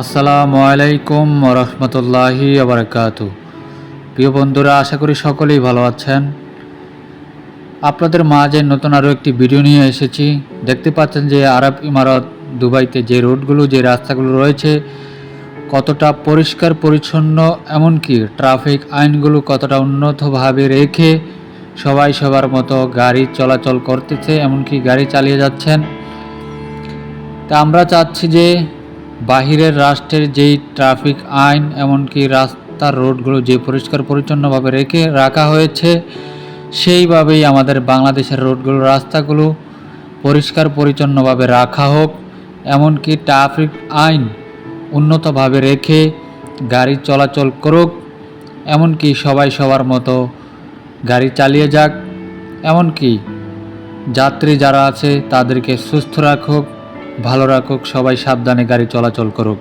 আসসালামু আলাইকুম রহমতুল্লাহি আবরকাতু। প্রিয় বন্ধুরা, আশা করি সকলেই ভালো আছেন। আপনাদের মাঝে নতুন আরও একটি ভিডিও নিয়ে এসেছি। দেখতে পাচ্ছেন যে আরব ইমারত দুবাইতে যে রোডগুলো, যে রাস্তাগুলো রয়েছে কতটা পরিষ্কার পরিচ্ছন্ন, এমনকি ট্রাফিক আইনগুলো কতটা উন্নতভাবে রেখে সবাই সবার মতো গাড়ি চলাচল করতেছে, এমনকি গাড়ি চালিয়ে যাচ্ছেন। তা আমরা চাচ্ছি যে বাহিরের রাষ্ট্রের যেই ট্রাফিক আইন, এমনকি রাস্তার রোডগুলো যে পরিষ্কার পরিচ্ছন্নভাবে রাখা হয়েছে, সেইভাবেই আমাদের বাংলাদেশের রোডগুলো, রাস্তাগুলো পরিষ্কার পরিচ্ছন্নভাবে রাখা হোক। এমনকি ট্রাফিক আইন উন্নতভাবে রেখে গাড়ি চলাচল করুক, এমনকি সবাই সবার মতো গাড়ি চালিয়ে যাক। এমনকি যাত্রী যারা আছে তাদেরকে সুস্থ রাখুক, ভালো রাখুক, সবাই সাবধানে গাড়ি চলাচল করুক।